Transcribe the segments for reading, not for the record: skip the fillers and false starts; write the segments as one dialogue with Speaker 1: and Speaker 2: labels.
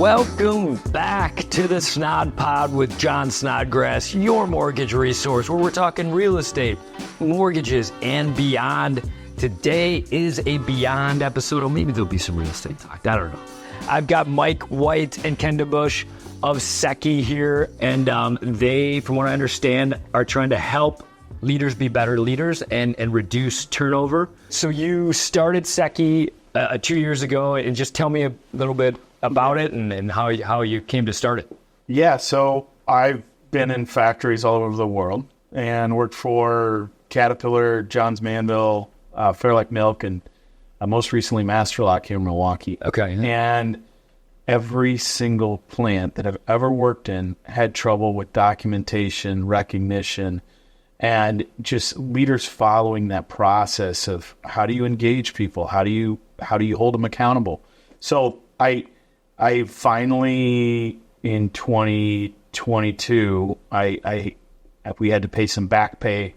Speaker 1: Welcome back to the Snod Pod with John Snodgrass, your mortgage resource, where we're talking real estate, mortgages, and beyond. Today is a beyond episode, or maybe there'll be some real estate talk. I don't know. I've got Mike White and Ken DeBuche of Secchi here, and they, from what I understand, are trying to help leaders be better leaders and reduce turnover. So you started Secchi 2 years ago, and just tell me a little bit about it and how you came to start it.
Speaker 2: Yeah, so I've been in factories all over the world and worked for Caterpillar, Johns Manville, Fairlight Milk, and most recently Master Lock here in Milwaukee.
Speaker 1: Okay.
Speaker 2: And every single plant that I've ever worked in had trouble with documentation, recognition, and just leaders following that process of how do you engage people? How do you hold them accountable? So I finally, in 2022, we had to pay some back pay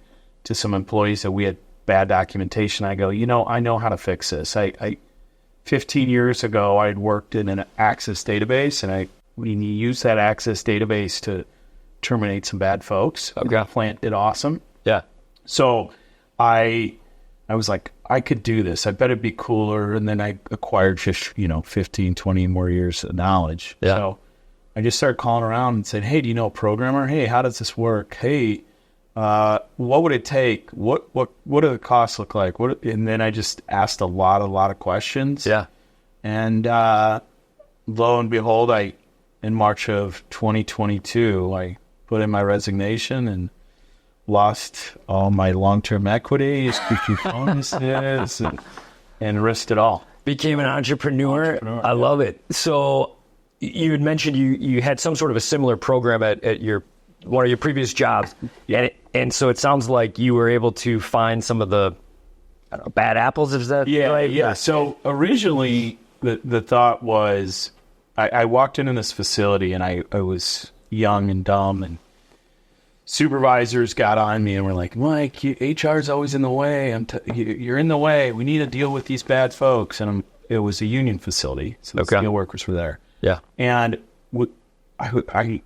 Speaker 2: to some employees that we had bad documentation. I go, I know how to fix this. 15 years ago, I had worked in an Access database, and we used that Access database to terminate some bad folks.
Speaker 1: Okay.
Speaker 2: The plant did awesome.
Speaker 1: Yeah.
Speaker 2: So I was like, I could do this. I bet it'd be cooler. And then I acquired just, 15, 20 more years of knowledge.
Speaker 1: Yeah.
Speaker 2: So I just started calling around and said, hey, do you know a programmer? Hey, how does this work? Hey, what would it take? What do the costs look like? And then I just asked a lot of questions.
Speaker 1: Yeah.
Speaker 2: And lo and behold, in March of 2022, I put in my resignation and lost all my long-term equities, bonuses, and risked it all.
Speaker 1: Became an entrepreneur. I love it. So you had mentioned you had some sort of a similar program at one of your previous jobs.
Speaker 2: Yeah.
Speaker 1: And so it sounds like you were able to find some of the bad apples, is that right?
Speaker 2: Yeah. So originally the thought was I walked into this facility and I was young and dumb, and supervisors got on me and were like, Mike, HR's always in the way. You're in the way. We need to deal with these bad folks. And it was a union facility, so the steel workers were there.
Speaker 1: Yeah.
Speaker 2: And I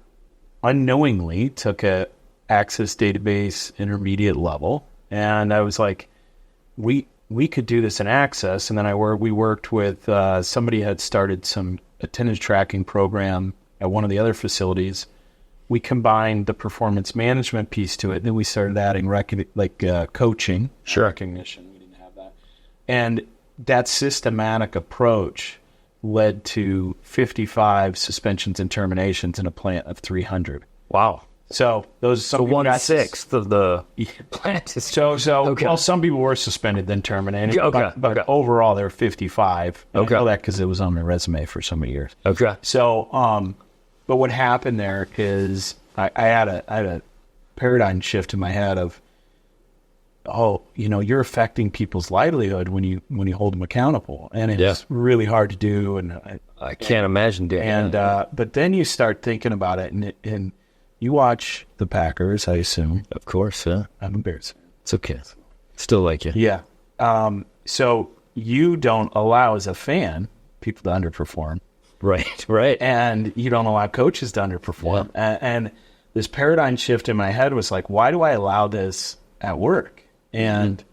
Speaker 2: unknowingly took a Access database intermediate level, and I was like, we could do this in Access. And then we worked with somebody had started some attendance tracking program at one of the other facilities. We combined the performance management piece to it. Then we started adding coaching, recognition. We didn't have that. And that systematic approach led to 55 suspensions and terminations in a plant of 300.
Speaker 1: Wow.
Speaker 2: So those
Speaker 1: so 1/6 of the plant is
Speaker 2: okay. Well, some people were suspended then terminated. But overall there were 55. I know that because it was on my resume for so many years.
Speaker 1: Okay.
Speaker 2: So but what happened there is I had a paradigm shift in my head of, you're affecting people's livelihood when you hold them accountable, and it's really hard to do. And
Speaker 1: I can't imagine doing
Speaker 2: it. And but then you start thinking about it, and you watch the Packers, I assume.
Speaker 1: Of course, yeah.
Speaker 2: I'm a Bears.
Speaker 1: It's okay. Still like you.
Speaker 2: Yeah. So you don't allow, as a fan, people to underperform.
Speaker 1: Right.
Speaker 2: And you don't allow coaches to underperform. Yeah. And this paradigm shift in my head was like, why do I allow this at work? And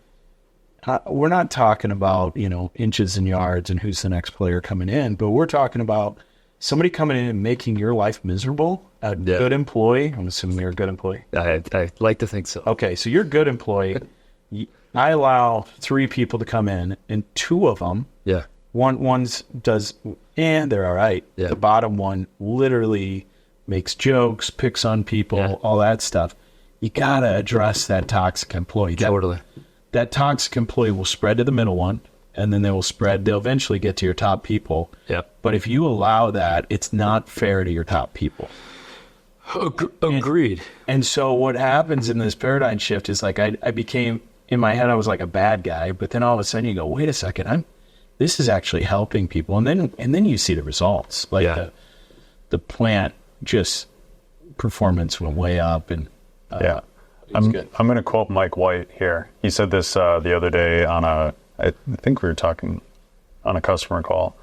Speaker 2: we're not talking about, inches and yards and who's the next player coming in, but we're talking about somebody coming in and making your life miserable. A good employee. I'm assuming you're a good employee.
Speaker 1: I like to think so.
Speaker 2: Okay, so you're a good employee. I allow 3 people to come in, and 2 of them, one's does, and they're all right. Yeah. The bottom one literally makes jokes, picks on people, all that stuff. You got to address that toxic employee.
Speaker 1: Totally.
Speaker 2: That toxic employee will spread to the middle one, and then they'll eventually get to your top people. Yeah. But if you allow that, it's not fair to your top people.
Speaker 1: Agreed.
Speaker 2: And so what happens in this paradigm shift is like I became, in my head, I was like a bad guy, but then all of a sudden you go, wait a second, this is actually helping people. And then you see the results. Like the plant just performance went way up, and
Speaker 3: I'm going to quote Mike White here. He said this the other day I think we were talking on a customer call.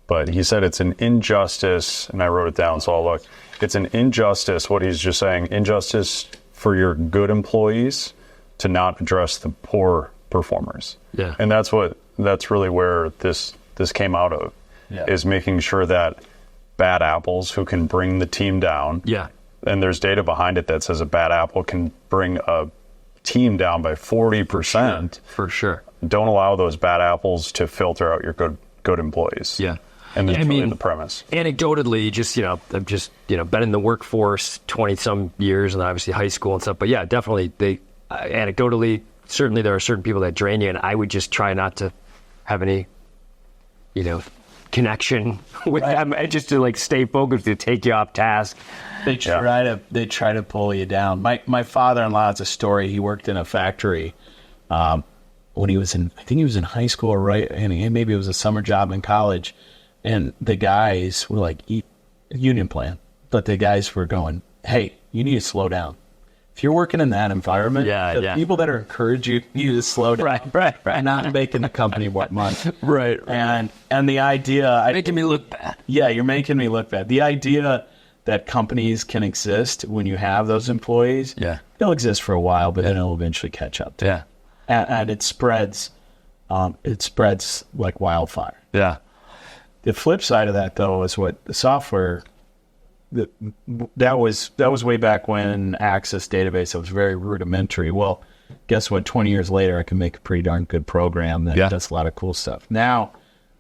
Speaker 3: but he said it's an injustice, and I wrote it down, so I'll look. It's an injustice, what he's just saying, injustice for your good employees to not address the poor performers.
Speaker 1: Yeah.
Speaker 3: And that's really where this came out of, is making sure that bad apples who can bring the team down.
Speaker 1: Yeah.
Speaker 3: And there's data behind it that says a bad apple can bring a team down by 40%.
Speaker 1: For sure.
Speaker 3: Don't allow those bad apples to filter out your good employees.
Speaker 1: Yeah.
Speaker 3: And that's really the premise.
Speaker 1: Anecdotally, I've just been in the workforce 20 some years, and obviously high school and stuff. But yeah, definitely anecdotally, certainly there are certain people that drain you, and I would just try not to have any, connection with them, and just to stay focused, to take you off task.
Speaker 4: They try to pull you down. My father-in-law has a story. He worked in a factory when he was I think he was in high school, and maybe it was a summer job in college. And the guys were union plan, but the guys were going, "Hey, you need to slow down. If you're working in that environment, the people that are encouraging you to slow down,
Speaker 1: right,
Speaker 4: not making the company what money,
Speaker 1: right,
Speaker 4: and the idea,
Speaker 1: making me look bad.
Speaker 4: Yeah, you're making me look bad. The idea that companies can exist when you have those employees, they'll exist for a while, but then it'll eventually catch up. And it spreads like wildfire.
Speaker 1: Yeah.
Speaker 4: The flip side of that, though, is what the software. That was way back when Access database. It was very rudimentary. Well, guess what? 20 years later, I can make a pretty darn good program that does a lot of cool stuff. Now,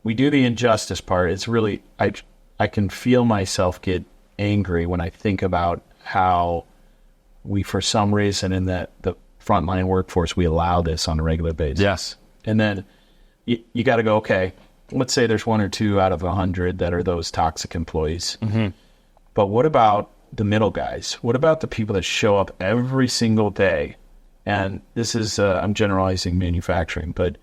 Speaker 4: we do the injustice part. It's really I can feel myself get angry when I think about how we, for some reason, in the frontline workforce, we allow this on a regular basis.
Speaker 1: Yes,
Speaker 4: and then you got to go. Okay, let's say there's 1 or 2 out of 100 that are those toxic employees.
Speaker 1: Mm-hmm.
Speaker 4: But what about the middle guys? What about the people that show up every single day? And this is, I'm generalizing manufacturing, but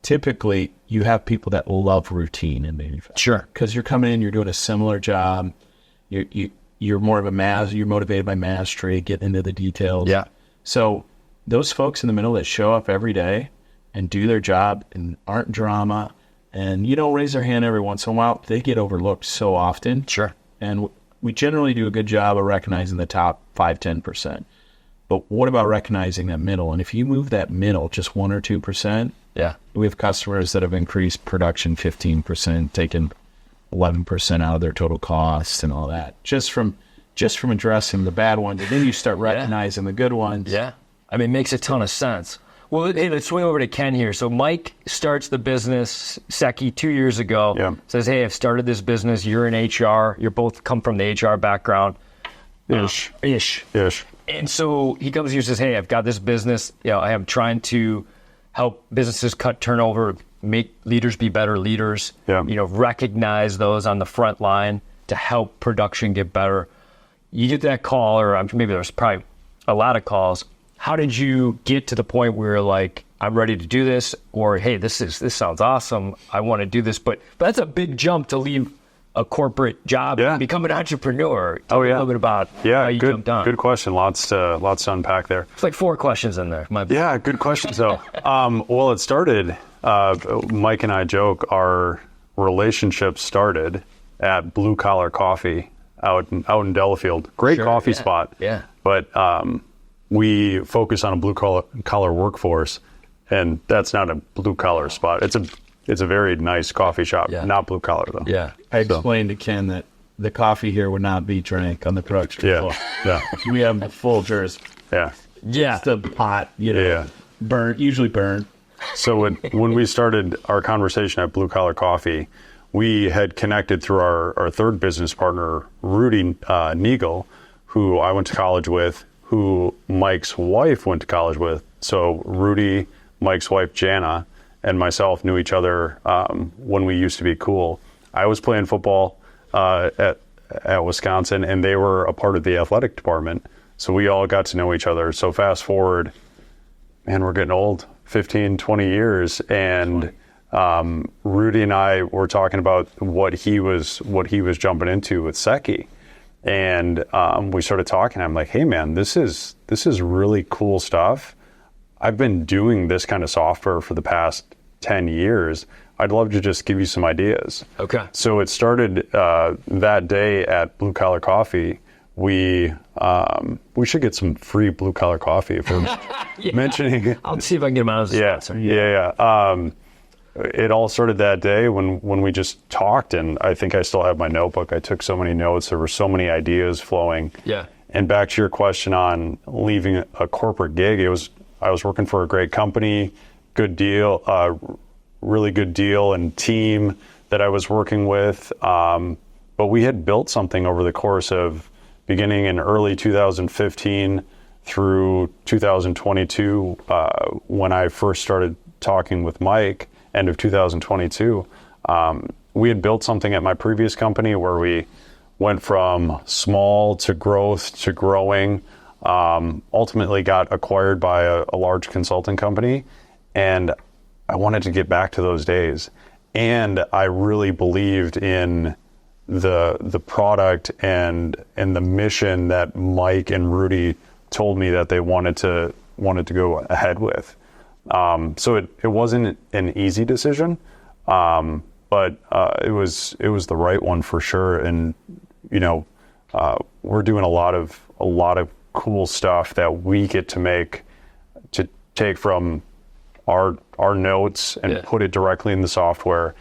Speaker 4: typically you have people that love routine in manufacturing.
Speaker 1: Sure.
Speaker 4: Because you're coming in, you're doing a similar job. You're more of you're motivated by mastery, getting into the details.
Speaker 1: Yeah.
Speaker 4: So those folks in the middle that show up every day and do their job and aren't drama and, raise their hand every once in a while, they get overlooked so often.
Speaker 1: Sure.
Speaker 4: And we generally do a good job of recognizing the top 5-10%. But what about recognizing that middle? And if you move that middle just 1 or 2%, we have customers that have increased production 15%, taken 11% out of their total costs and all that, just from addressing the bad ones. And then you start recognizing the good ones.
Speaker 1: Yeah. I mean, it makes a ton of sense. Well, hey, let's swing over to Ken here. So Mike starts the business, Secchi, 2 years ago.
Speaker 3: Yeah.
Speaker 1: Says, hey, I've started this business. You're in HR. You're both come from the HR background.
Speaker 3: Ish.
Speaker 1: And so he comes here and says, hey, I've got this business. I am trying to help businesses cut turnover, make leaders be better leaders, recognize those on the front line to help production get better. You get that call, or maybe there's probably a lot of calls. How did you get to the point where you're like, I'm ready to do this, or hey, this sounds awesome, I want to do this, but that's a big jump to leave a corporate job and become an entrepreneur. Tell me a little bit about how you jumped on.
Speaker 3: Good question. Lots to unpack there.
Speaker 1: It's like 4 questions in there.
Speaker 3: Yeah, good questions though. Well, it started. Mike and I joke our relationship started at Blue Collar Coffee out in Delafield. Great coffee spot.
Speaker 1: Yeah.
Speaker 3: But we focus on a blue collar workforce, and that's not a blue collar spot. It's a very nice coffee shop, not blue collar though.
Speaker 1: Yeah.
Speaker 4: I explained to Ken that the coffee here would not be drank on the production floor.
Speaker 3: Yeah.
Speaker 4: We have the full jersey.
Speaker 3: Yeah.
Speaker 1: Yeah.
Speaker 4: It's the pot, usually burnt.
Speaker 3: So when we started our conversation at Blue Collar Coffee, we had connected through our third business partner, Rudy Neagle, who I went to college with, who Mike's wife went to college with. So Rudy, Mike's wife, Jana, and myself knew each other when we used to be cool. I was playing football at Wisconsin, and they were a part of the athletic department. So we all got to know each other. So fast forward, man, we're getting old, 15, 20 years. And Rudy and I were talking about what he was jumping into with Secchi. And we started talking. I'm like, hey man, this is really cool stuff. I've been doing this kind of software for the past 10 years. I'd love to just give you some ideas.
Speaker 1: Okay.
Speaker 3: So it started that day at Blue Collar Coffee. We should get some free Blue Collar Coffee if we're mentioning.
Speaker 1: I'll see if I can get them out as a sponsor.
Speaker 3: Yeah. It all started that day when we just talked, and I think I still have my notebook. I took so many notes. There were so many ideas flowing.
Speaker 1: Yeah.
Speaker 3: And back to your question on leaving a corporate gig, I was working for a great company, good deal, really good deal and team that I was working with. But we had built something over the course of beginning in early 2015 through 2022, when I first started talking with Mike, end of 2022. We had built something at my previous company where we went from small to growth to growing, ultimately got acquired by a large consulting company. And I wanted to get back to those days. And I really believed in the product and the mission that Mike and Rudy told me that they wanted to go ahead with. So it wasn't an easy decision, but it was the right one for sure. And we're doing a lot of cool stuff that we get to take from our notes and put it directly in the software,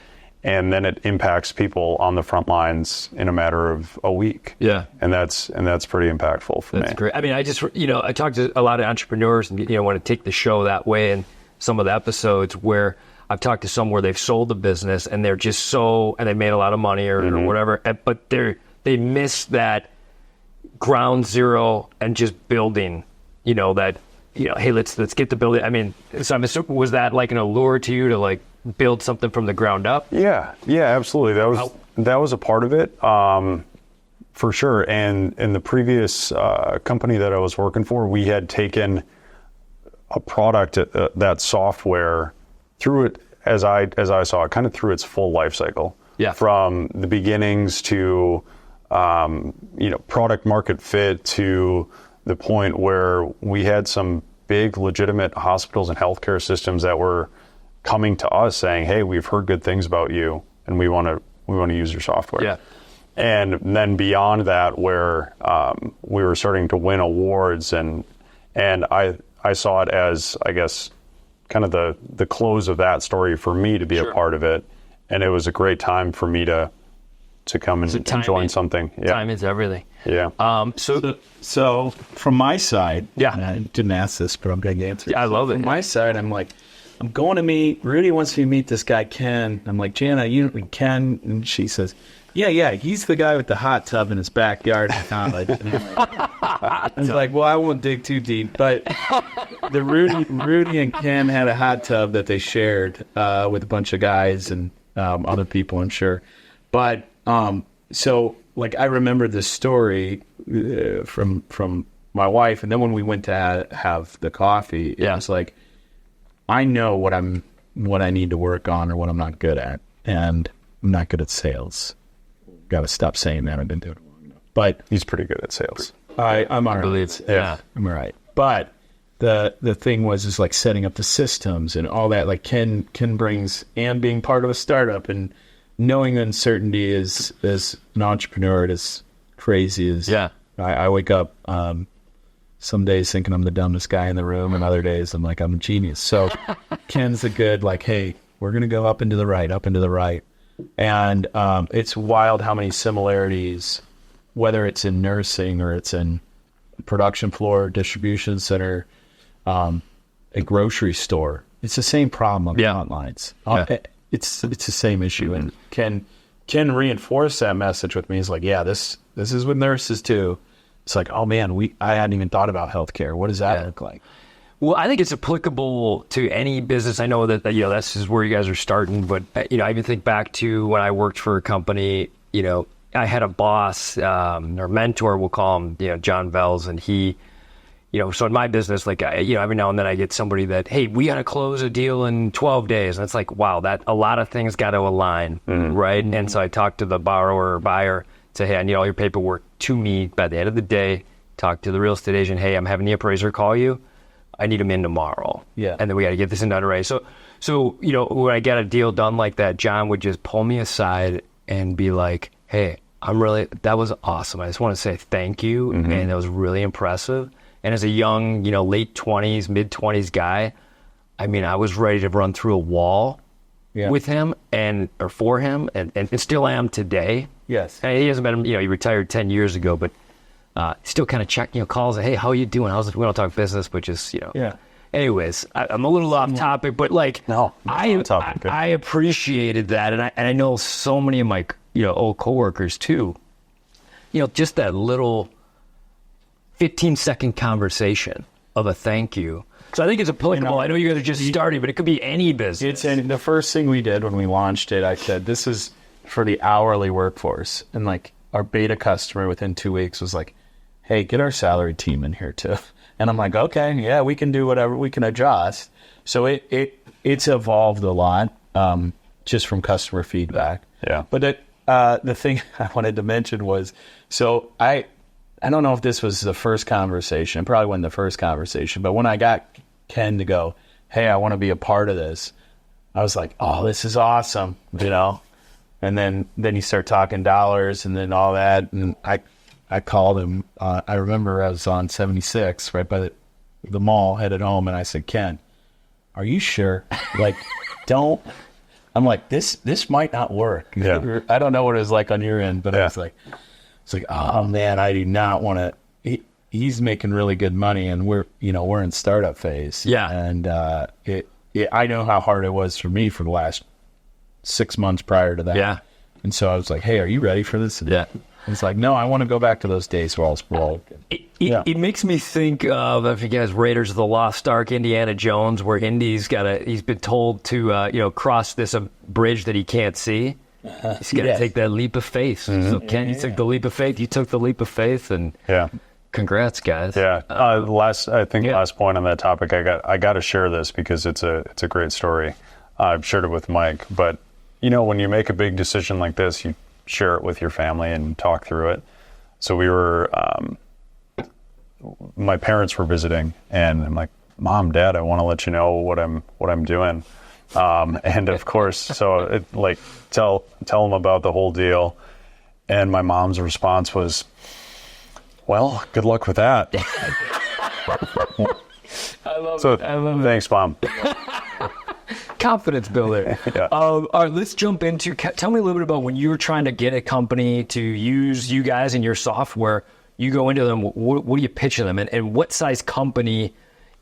Speaker 3: and then it impacts people on the front lines in a matter of a week.
Speaker 1: Yeah.
Speaker 3: And that's pretty impactful for me.
Speaker 1: That's great. I mean, I just, I talked to a lot of entrepreneurs and, want to take the show that way. And some of the episodes where I've talked to some where they've sold the business and they're just and they made a lot of money or whatever, but they miss that ground zero and just building, hey, let's get the building. I mean, so I'm assuming, was that like an allure to you to like build something from the ground up?
Speaker 3: Yeah, absolutely. That was a part of it, for sure. And in the previous company that I was working for, we had taken a product, that software, through it, as I saw it, kind of through its full life cycle.
Speaker 1: Yeah.
Speaker 3: From the beginnings to product market fit to the point where we had some big legitimate hospitals and healthcare systems that were coming to us saying, hey, we've heard good things about you and we want to use your software. Yeah. And then beyond that, where we were starting to win awards, and I saw it as, I guess, kind of the close of that story for me to be a part of it. And it was a great time for me to come and join something. Yeah.
Speaker 1: Time is everything.
Speaker 3: Yeah.
Speaker 4: So from my side,
Speaker 1: yeah,
Speaker 4: and I didn't ask this, but I'm going to answer.
Speaker 1: Yeah, I love it.
Speaker 4: From my side, I'm like, I'm going to meet, Rudy wants me to meet this guy, Ken. I'm like, Jana, you know Ken? And she says, yeah, he's the guy with the hot tub in his backyard in college. I was like, well, I won't dig too deep, but the Rudy and Ken had a hot tub that they shared with a bunch of guys and other people, I'm sure. But so like I remember this story from my wife, and then when we went to have the coffee, it was like, I know what I need to work on or what I'm not good at, and I'm not good at sales. Got to stop saying that. I've been doing it long enough. But
Speaker 3: he's pretty good at sales.
Speaker 4: I'm all right.
Speaker 1: I believe, yeah,
Speaker 4: I'm all right. But the thing was like setting up the systems and all that. Like Ken brings, and being part of a startup and knowing uncertainty as an entrepreneur, it is crazy. I wake up some days thinking I'm the dumbest guy in the room, and other days I'm like I'm a genius. So Ken's a good like, hey, we're gonna go up and to the right. And it's wild how many similarities, whether it's in nursing or it's in production floor, distribution center, a grocery store. It's the same problem on the front lines. It's the same issue. And Ken reinforced that message with me. He's like, yeah, this is with nurses too. It's like, oh man, I hadn't even thought about healthcare. What does that look like?
Speaker 1: Well, I think it's applicable to any business. I know that this is where you guys are starting, but I even think back to when I worked for a company. I had a boss or mentor, we'll call him, John Vels, and he, so in my business, like every now and then I get somebody that, hey, we got to close a deal in 12 days, and it's like, wow, that a lot of things got to align, right? And so I talked to the borrower or buyer, say, hey, I need all your paperwork to me by the end of the day. Talk to the real estate agent, hey, I'm having the appraiser call you. I need them in tomorrow.
Speaker 4: Yeah.
Speaker 1: And then we got to get this in underwriting. So, you know, when I got a deal done like that, John would just pull me aside and be like, hey, that was awesome. I just want to say thank you.
Speaker 3: Mm-hmm.
Speaker 1: And that was really impressive. And as a young, you know, late 20s, mid 20s guy, I mean, I was ready to run through a wall with him or for him and still am today.
Speaker 4: Yes.
Speaker 1: And he hasn't been, you know, he retired 10 years ago, but still kind of check, you know, calls, hey, how are you doing? We don't talk business, but just, you know.
Speaker 4: Yeah.
Speaker 1: Anyways, I'm a little off topic, but like,
Speaker 3: No,
Speaker 1: I appreciated that. And I know so many of my, you know, old coworkers too, you know, just that little 15-second conversation of a thank you. So I think it's applicable. You know, I know you guys are just starting, but it could be any business.
Speaker 4: The first thing we did when we launched it, I said, this is for the hourly workforce. And like our beta customer within 2 weeks was like, hey, get our salary team in here too. And I'm like, okay, yeah, we can do whatever, we can adjust. So it's evolved a lot just from customer feedback.
Speaker 3: Yeah.
Speaker 4: But the thing I wanted to mention was, so I don't know if this was the first conversation, probably wasn't the first conversation, but when I got Ken to go, hey, I want to be a part of this, I was like, oh, this is awesome, you know? And then you start talking dollars and then all that. And I called him. I remember I was on 76 right by the mall, headed home. And I said, Ken, are you sure? Like, don't. I'm like, this might not work.
Speaker 3: Yeah.
Speaker 4: I don't know what it was like on your end, but
Speaker 3: Yeah.
Speaker 4: it's like, oh man, I do not want to. He's making really good money, and we're in startup phase.
Speaker 1: Yeah.
Speaker 4: And I know how hard it was for me for the last 6 months prior to that.
Speaker 1: Yeah.
Speaker 4: And so I was like, hey, are you ready for this? And
Speaker 1: Yeah.
Speaker 4: it's like, no, I want to go back to those days where I was broke.
Speaker 1: It makes me think of, if you guys, Raiders of the Lost Ark, Indiana Jones, where Indy's he's been told to, cross this bridge that he can't see. He's got to take that leap of faith. Mm-hmm. So Ken, you took the leap of faith. You took the leap of faith, and congrats, guys.
Speaker 3: Yeah. Last point on that topic, I got to share this because it's a great story. I've shared it with Mike, but you know, when you make a big decision like this, you share it with your family and talk through it. So we were, my parents were visiting, and I'm like, Mom, Dad, I want to let you know what I'm doing. And of course, so tell them about the whole deal. And my mom's response was, well, good luck with that.
Speaker 1: I love
Speaker 3: so
Speaker 1: it. I love
Speaker 3: thanks, Mom.
Speaker 1: Confidence builder.
Speaker 3: Yeah.
Speaker 1: All right, let's jump into, tell me a little bit about when you were trying to get a company to use you guys in your software. You go into them, what do you pitch to them? And what size company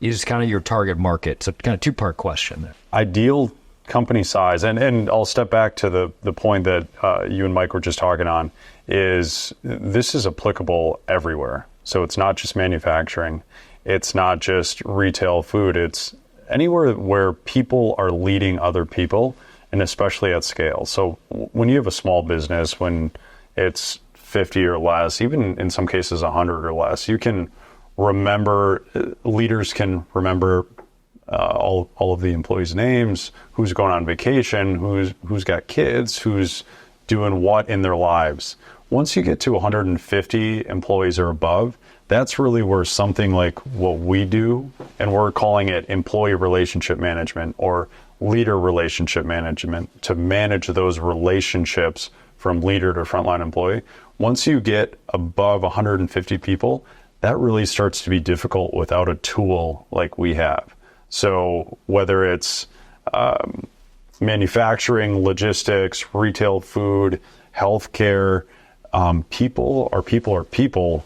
Speaker 1: is kind of your target market? So kind of two-part question there.
Speaker 3: Ideal company size, and I'll step back to the point that you and Mike were just talking on, is this is applicable everywhere. So it's not just manufacturing. It's not just retail food. It's anywhere where people are leading other people, and especially at scale. So when you have a small business, when it's 50 or less, even in some cases 100 or less, you can remember, leaders can remember all of the employees' names, who's going on vacation, who's got kids, who's doing what in their lives. Once you get to 150 employees or above, that's really where something like what we do, and we're calling it employee relationship management or leader relationship management, to manage those relationships from leader to frontline employee. Once you get above 150 people, that really starts to be difficult without a tool like we have. So whether it's manufacturing, logistics, retail food, healthcare, people are people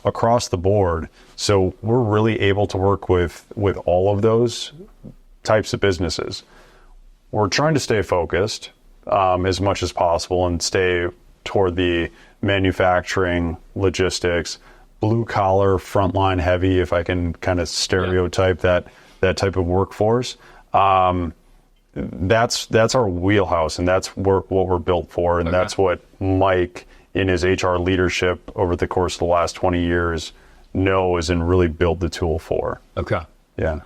Speaker 3: across the board. So we're really able to work with all of those types of businesses. We're trying to stay focused as much as possible and stay toward the manufacturing, logistics, blue collar, frontline heavy, if I can kind of stereotype that type of workforce. That's our wheelhouse, and that's what we're built for, and that's what Mike in his HR leadership over the course of the last 20 years knows and really built the tool for.
Speaker 1: Okay.
Speaker 3: Yeah.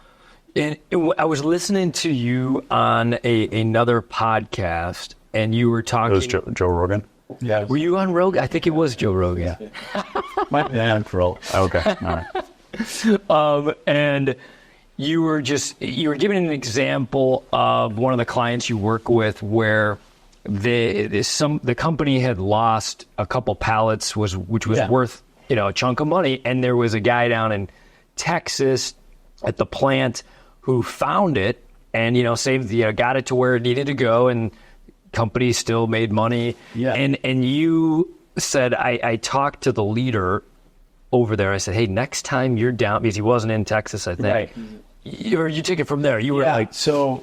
Speaker 1: And I was listening to you on another podcast, and you were talking.
Speaker 3: It was Joe Rogan?
Speaker 4: Yeah.
Speaker 1: Were you on Rogan? I think it was Joe Rogan.
Speaker 4: My man, bro.
Speaker 3: Okay. All right.
Speaker 1: And you were giving an example of one of the clients you work with where the company had lost a couple pallets, which was worth a chunk of money, and there was a guy down in Texas at the plant who found it and saved got it to where it needed to go, and company still made money.
Speaker 4: Yeah.
Speaker 1: And you said, I talked to the leader over there. I said, hey, next time you're down, because he wasn't in Texas, I think.
Speaker 4: Right.
Speaker 1: You took it from there. You were like,
Speaker 4: so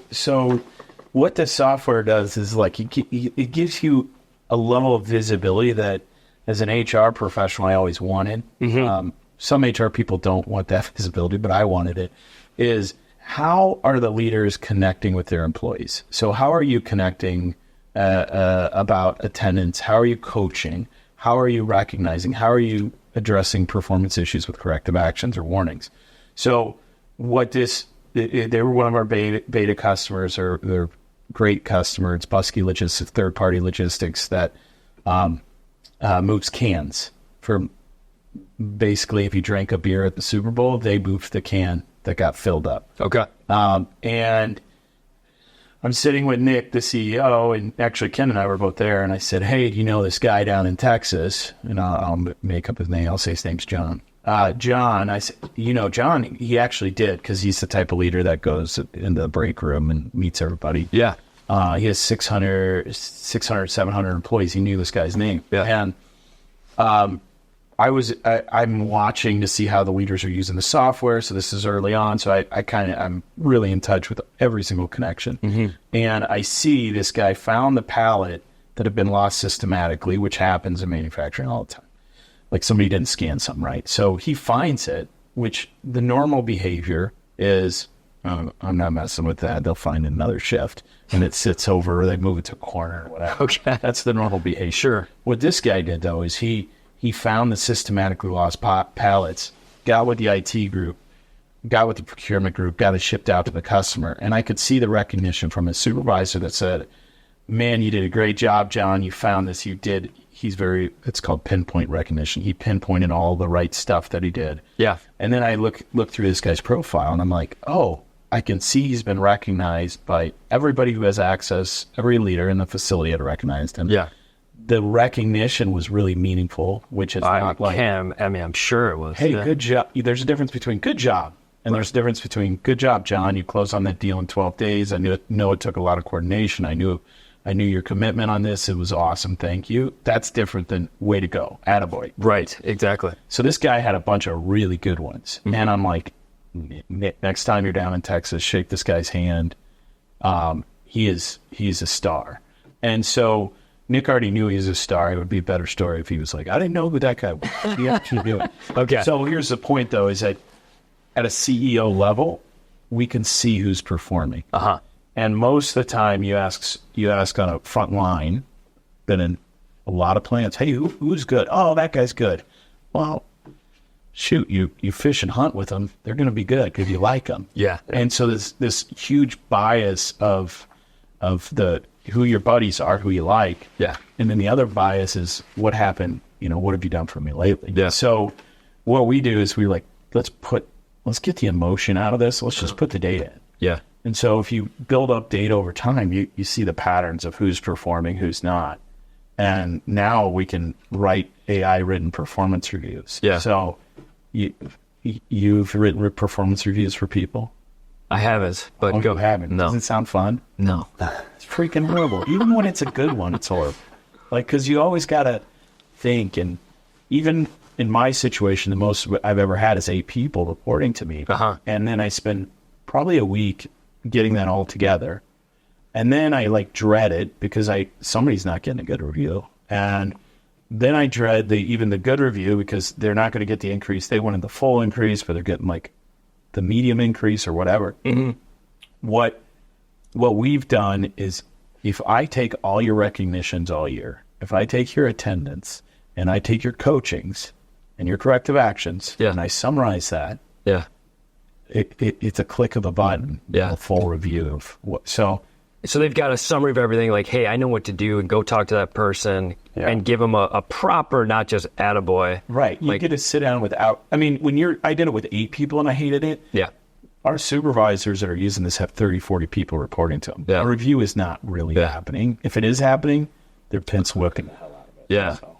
Speaker 4: what the software does is like it gives you a level of visibility that as an HR professional I always wanted. Some HR people don't want that visibility, but I wanted it. Is how are the leaders connecting with their employees? So how are you connecting about attendance? How are you coaching? How are you recognizing? How are you addressing performance issues with corrective actions or warnings? So they were one of our beta customers, or they're great customer. It's Busky Logistics, third-party logistics that moves cans. For basically, if you drank a beer at the Super Bowl, they moved the can that got filled up.
Speaker 1: Okay.
Speaker 4: And I'm sitting with Nick, the CEO, and actually Ken and I were both there. And I said, hey, do you know this guy down in Texas? And I'll make up his name. I'll say his name's John. John, I said, John, he actually did, because he's the type of leader that goes in the break room and meets everybody.
Speaker 1: Yeah.
Speaker 4: He has 600, 700 employees. He knew this guy's name.
Speaker 1: Yeah.
Speaker 4: And I'm watching to see how the leaders are using the software. So this is early on. So I'm really in touch with every single connection. And I see this guy found the pallet that had been lost systematically, which happens in manufacturing all the time. Like somebody didn't scan something right. So he finds it, which the normal behavior is, I'm not messing with that. They'll find another shift and it sits over, or they move it to a corner or whatever.
Speaker 1: Okay.
Speaker 4: That's the normal behavior.
Speaker 1: Sure.
Speaker 4: What this guy did, though, is he found the systematically lost pallets, got with the IT group, got with the procurement group, got it shipped out to the customer. And I could see the recognition from his supervisor that said, man, you did a great job, John. You found this. It's called pinpoint recognition. He pinpointed all the right stuff that he did.
Speaker 1: Yeah.
Speaker 4: And then I look through this guy's profile, and I'm like, oh, I can see he's been recognized by everybody who has access. Every leader in the facility had recognized him.
Speaker 1: Yeah.
Speaker 4: The recognition was really meaningful, which is not like,
Speaker 1: I'm sure it was.
Speaker 4: hey, good job. There's a difference between good job, and there's a difference between good job, John. You closed on that deal in 12 days. I know it took a lot of coordination. I knew your commitment on this. It was awesome. Thank you. That's different than way to go. Attaboy.
Speaker 1: Right. Exactly.
Speaker 4: So this guy had a bunch of really good ones. And I'm like, next time you're down in Texas, shake this guy's hand. He's a star. And so Nick already knew he was a star. It would be a better story if he was like, I didn't know who that guy was. He actually knew it.
Speaker 1: Okay.
Speaker 4: So here's the point, though, is that at a CEO level, we can see who's performing.
Speaker 1: Uh-huh.
Speaker 4: And most of the time, you ask on a front line, been in a lot of plants, hey, who's good? Oh, that guy's good. Well, shoot, you fish and hunt with them, they're going to be good because you like them.
Speaker 1: Yeah.
Speaker 4: And so this huge bias of who your buddies are, who you like.
Speaker 1: Yeah.
Speaker 4: And then the other bias is what happened, what have you done for me lately?
Speaker 1: Yeah.
Speaker 4: So what we do is let's get the emotion out of this. Let's just put the data in.
Speaker 1: Yeah.
Speaker 4: And so if you build up data over time, you see the patterns of who's performing, who's not. And now we can write AI-written performance reviews.
Speaker 1: Yeah.
Speaker 4: So you've written performance reviews for people?
Speaker 1: I haven't, but
Speaker 4: You haven't.
Speaker 1: No.
Speaker 4: Does it sound fun?
Speaker 1: No.
Speaker 4: It's freaking horrible. Even when it's a good one, it's horrible. Because you always got to think. And even in my situation, the most I've ever had is 8 people reporting to me.
Speaker 1: Uh-huh.
Speaker 4: And then I spend probably a week getting that all together. And then I dread it because somebody's not getting a good review. And then I dread even the good review because they're not going to get the increase. They wanted the full increase, but they're getting the medium increase or whatever.
Speaker 1: Mm-hmm.
Speaker 4: What we've done is if I take all your recognitions all year, if I take your attendance and I take your coachings and your corrective actions, and I summarize that, it's a click of a button, a full review of what. So
Speaker 1: they've got a summary of everything, like, hey, I know what to do, and go talk to that person and give them a proper, not just attaboy.
Speaker 4: Right. You get to sit down I did it with 8 people and I hated it.
Speaker 1: Yeah.
Speaker 4: our supervisors that are using this have 30, 40 people reporting to them.
Speaker 1: Yeah.
Speaker 4: A review is not really happening. If it is happening, they're pencil whipping the hell out of it.
Speaker 1: Yeah.
Speaker 4: So.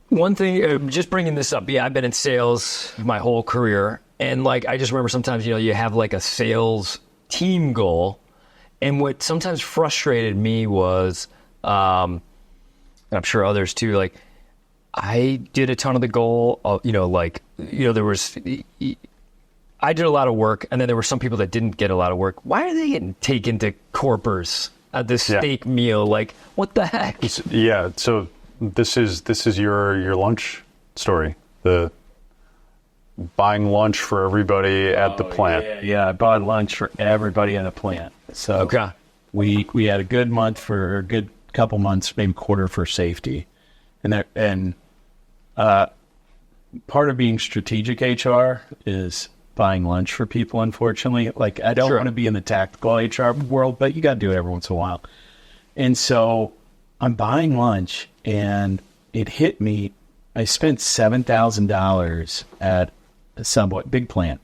Speaker 1: One thing, just bringing this up, I've been in sales my whole career. And like, I just remember sometimes, you have like a sales team goal. And what sometimes frustrated me was, and I'm sure others too, like I did a ton of the goal of, there was, I did a lot of work, and then there were some people that didn't get a lot of work. Why are they getting taken to Corpers at this steak meal? Like, what the heck?
Speaker 3: Yeah. So this is your lunch story. The buying lunch for everybody at the plant.
Speaker 4: Yeah, I bought lunch for everybody at the plant. So we had a good month for a good couple months, maybe quarter for safety, and part of being strategic HR is buying lunch for people. Unfortunately, like I don't want to be in the tactical HR world, but you got to do it every once in a while. And so I'm buying lunch, and it hit me. I spent $7,000 at a Subway, big plant.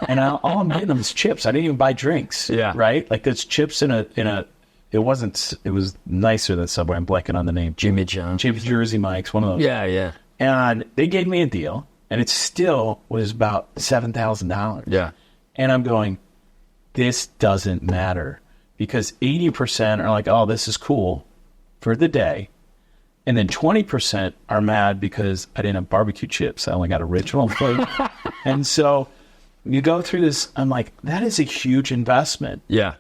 Speaker 4: And all I'm getting them is chips. I didn't even buy drinks.
Speaker 1: Yeah.
Speaker 4: Right? Like there's chips in a it was nicer than Subway. I'm blanking on the name.
Speaker 1: Jimmy John's.
Speaker 4: Jimmy Jersey Mike's, one of those.
Speaker 1: Yeah.
Speaker 4: And they gave me a deal, and it still was about $7,000.
Speaker 1: Yeah.
Speaker 4: And I'm going, this doesn't matter, because 80% are like, oh, this is cool for the day. And then 20% are mad because I didn't have barbecue chips. I only got original flavor. And so you go through this. I'm like, that is a huge investment.
Speaker 1: Yeah.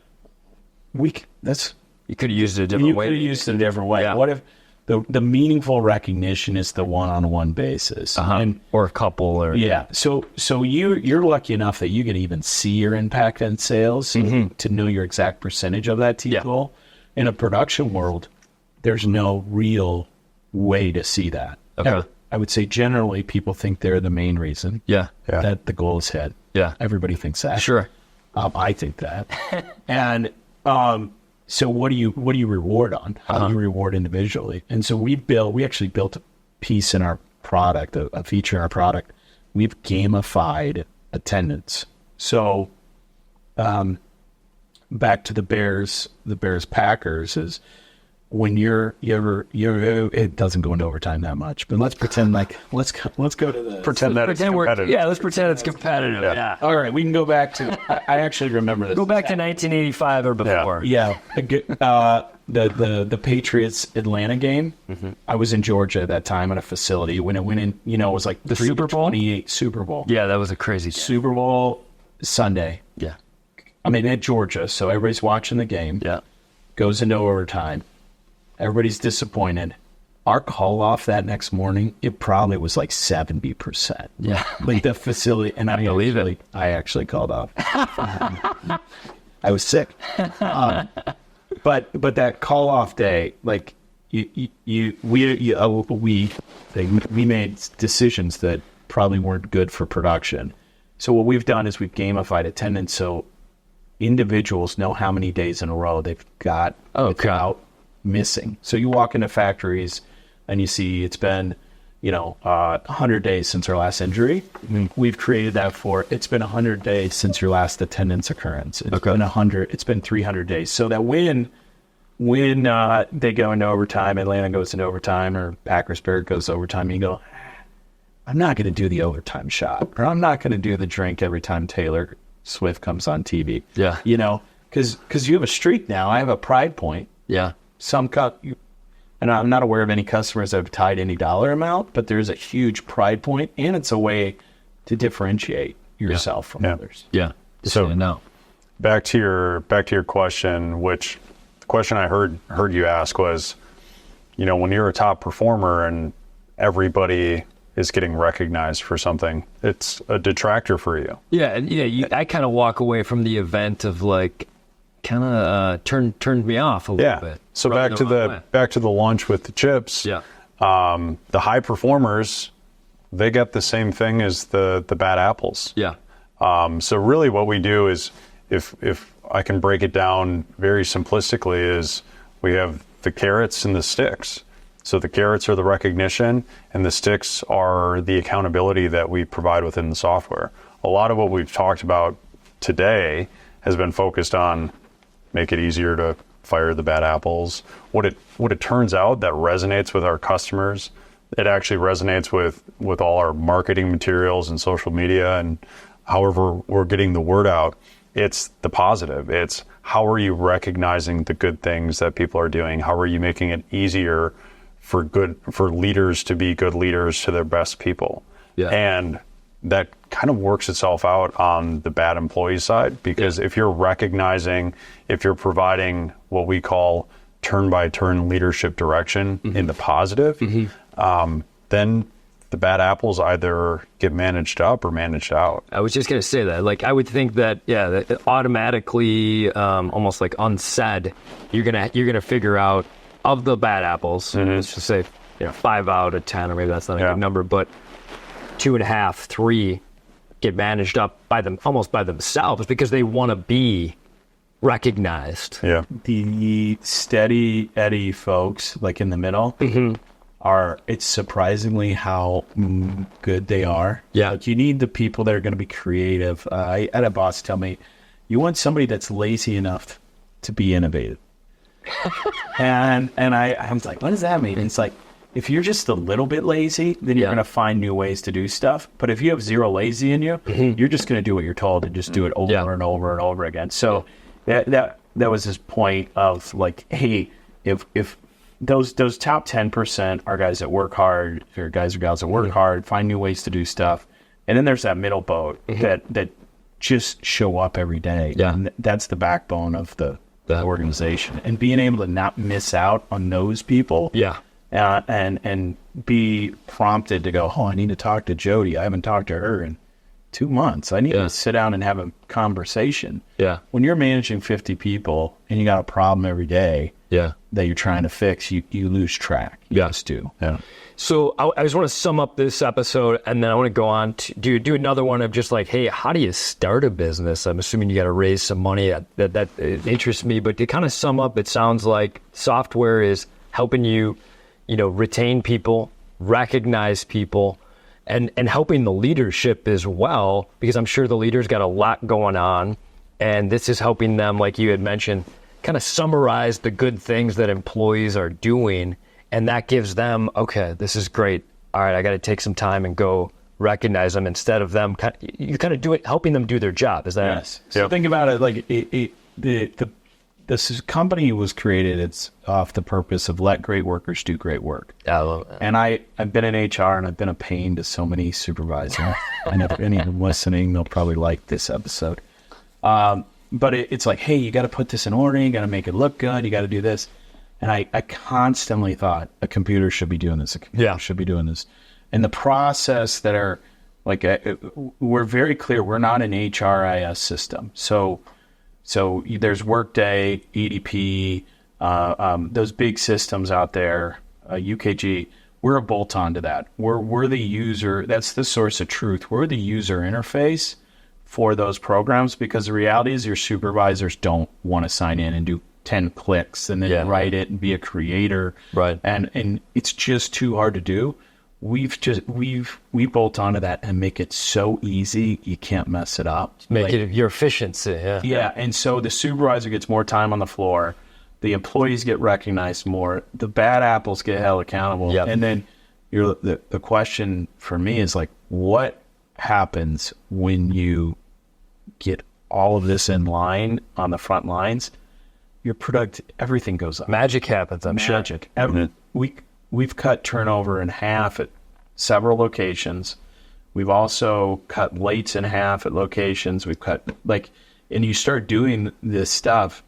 Speaker 4: You
Speaker 1: could have used it a different way.
Speaker 4: You could have used it a different way.
Speaker 1: Yeah.
Speaker 4: What if the meaningful recognition is the one-on-one basis?
Speaker 1: Or a couple, or
Speaker 4: So you're lucky enough that you can even see your impact in sales to know your exact percentage of that team goal. In a production world, there's no real way to see that.
Speaker 1: Okay.
Speaker 4: I would say generally people think they're the main reason that the goal is hit.
Speaker 1: Yeah.
Speaker 4: Everybody thinks that.
Speaker 1: Sure.
Speaker 4: I think that. And so what do you reward on? How do you reward individually? And so we actually built a piece in our product, a feature in our product. We've gamified attendance. So back to the Bears Packers is when it doesn't go into overtime that much, but let's pretend like let's go to the
Speaker 3: Pretend that it's competitive.
Speaker 1: let's pretend it's competitive. Yeah.
Speaker 4: All right, we can go back to. I actually remember this.
Speaker 1: Go back to 1985 or before.
Speaker 4: Yeah, the Patriots Atlanta game. I was in Georgia at that time at a facility when it went in. It was like the
Speaker 1: Super Bowl?
Speaker 4: 28 Super Bowl.
Speaker 1: Yeah, that was a crazy game.
Speaker 4: Super Bowl Sunday.
Speaker 1: Yeah.
Speaker 4: I mean, at Georgia, so everybody's watching the game.
Speaker 1: Yeah.
Speaker 4: Goes into overtime. Everybody's disappointed. Our call off that next morning, it probably was like 70%.
Speaker 1: Yeah.
Speaker 4: Like the facility, and I
Speaker 1: believe it.
Speaker 4: I actually called off. I was sick. But that call off day, like we made decisions that probably weren't good for production. So what we've done is we've gamified attendance, so individuals know how many days in a row they've got without missing. So you walk into factories and you see it's been 100 days since our last injury. We've created that for it's been 100 days since your last attendance occurrence. It's been 300 days. So that when they go into overtime, Atlanta goes into overtime, or Packers-Bears goes overtime, you go, I'm not going to do the overtime shot, or I'm not going to do the drink every time Taylor Swift comes on TV.
Speaker 1: Yeah.
Speaker 4: Because you have a streak now. I have a pride point.
Speaker 1: Yeah.
Speaker 4: And I'm not aware of any customers that have tied any dollar amount, but there's a huge pride point, and it's a way to differentiate yourself from others.
Speaker 1: Yeah.
Speaker 3: So
Speaker 1: no.
Speaker 3: Back to your question, which the question I heard you ask was, when you're a top performer and everybody is getting recognized for something, it's a detractor for you.
Speaker 1: Yeah, I kind of walk away from the event of like, kind of turned me off a little bit.
Speaker 3: So back to the lunch with the chips.
Speaker 1: Yeah.
Speaker 3: The high performers, they get the same thing as the bad apples.
Speaker 1: Yeah.
Speaker 3: So really, what we do is, if I can break it down very simplistically, is we have the carrots and the sticks. So the carrots are the recognition, and the sticks are the accountability that we provide within the software. A lot of what we've talked about today has been focused on make it easier to fire the bad apples. What it turns out that resonates with our customers, it actually resonates with all our marketing materials and social media and however we're getting the word out. It's the positive. It's how are you recognizing the good things that people are doing? How are you making it easier for leaders to be good leaders to their best people?
Speaker 1: Yeah.
Speaker 3: And that kind of works itself out on the bad employee side, because if you're recognizing, if you're providing what we call turn-by-turn leadership direction in the positive, then the bad apples either get managed up or managed out.
Speaker 1: I was just going to say that. Like, I would think that, that automatically, almost like unsaid, you're gonna figure out of the bad apples. Let's just say, 5 out of 10, or maybe that's not a good number, but 2.5, 3 get managed up by them, almost by themselves, because they want to be recognized.
Speaker 3: Yeah.
Speaker 4: The steady Eddie folks, like in the middle, it's surprisingly how good they are.
Speaker 1: Yeah.
Speaker 4: Like, you need the people that are going to be creative. I had a boss tell me, you want somebody that's lazy enough to be innovative. and I was like, what does that mean? And it's like, if you're just a little bit lazy, then you're going to find new ways to do stuff. But if you have zero lazy in you, you're just going to do what you're told and just do it over and over and over again. So that was his point of like, hey, if those top 10% are guys that work hard, or guys or gals that work hard, find new ways to do stuff. And then there's that middle boat that just show up every day.
Speaker 1: Yeah.
Speaker 4: And that's the backbone of the organization. And being able to not miss out on those people.
Speaker 1: Yeah.
Speaker 4: And be prompted to go, I need to talk to Jody. I haven't talked to her in 2 months. I need to sit down and have a conversation.
Speaker 1: Yeah.
Speaker 4: When you're managing 50 people and you got a problem every day that you're trying to fix, you lose track. You just do.
Speaker 1: Yeah. So I just want to sum up this episode, and then I want to go on to do another one of just like, hey, how do you start a business? I'm assuming you got to raise some money. That interests me. But to kind of sum up, it sounds like software is helping you, retain people, recognize people, and helping the leadership as well, because I'm sure the leaders got a lot going on, and this is helping them, like you had mentioned, kind of summarize the good things that employees are doing, and that gives them, okay, this is great. All right, I got to take some time and go recognize them instead of them. You kind of do it, helping them do their job. Is that?
Speaker 4: Yes. So think about it like this company was created, it's off the purpose of let great workers do great work.
Speaker 1: I love that.
Speaker 4: And I've been in HR, and I've been a pain to so many supervisors. And if any of them listening, they'll probably like this episode. But it's like, hey, you got to put this in order. You got to make it look good. You got to do this. And I constantly thought a computer should be doing this. A computer should be doing this. And the process that are like, we're very clear. We're not an HRIS system. So there's Workday, EDP, those big systems out there, UKG. We're a bolt-on to that. We're the user. That's the source of truth. We're the user interface for those programs, because the reality is your supervisors don't want to sign in and do 10 clicks and then write it and be a creator.
Speaker 1: Right.
Speaker 4: And it's just too hard to do. We bolt onto that and make it so easy you can't mess it up.
Speaker 1: Make it your efficiency.
Speaker 4: Yeah. And so the supervisor gets more time on the floor. The employees get recognized more. The bad apples get held accountable.
Speaker 1: Yep.
Speaker 4: And then the question for me is like, what happens when you get all of this in line on the front lines? Your everything goes up.
Speaker 1: Magic happens, I'm sure.
Speaker 4: Magic. We've cut turnover in half at several locations. We've also cut lates in half at locations. We've cut and you start doing this stuff,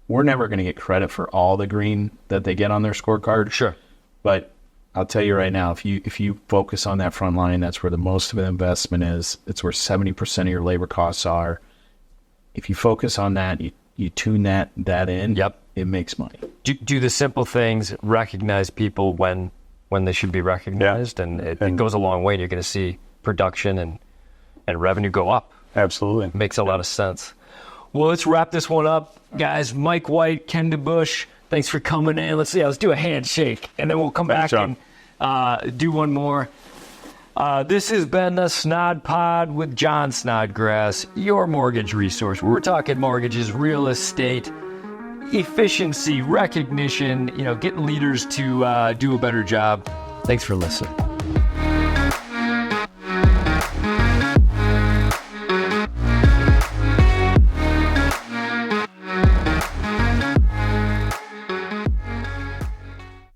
Speaker 4: we're never going to get credit for all the green that they get on their scorecard.
Speaker 1: Sure.
Speaker 4: But I'll tell you right now, if you focus on that front line, that's where the most of the investment is. It's where 70% of your labor costs are. If you focus on that, you tune that in.
Speaker 1: Yep.
Speaker 4: It makes money.
Speaker 1: Do the simple things, recognize people when they should be recognized, and it goes a long way. And you're going to see production and revenue go up.
Speaker 3: Absolutely.
Speaker 1: Makes a lot of sense. Well, let's wrap this one up, guys. Mike White, Ken DeBuche, thanks for coming in. Let's do a handshake, and then we'll come back
Speaker 3: John.
Speaker 1: and do one more. This has been the Snod Pod with John Snodgrass, your mortgage resource. We're talking mortgages, real estate, efficiency, recognition, getting leaders to do a better job. Thanks for listening.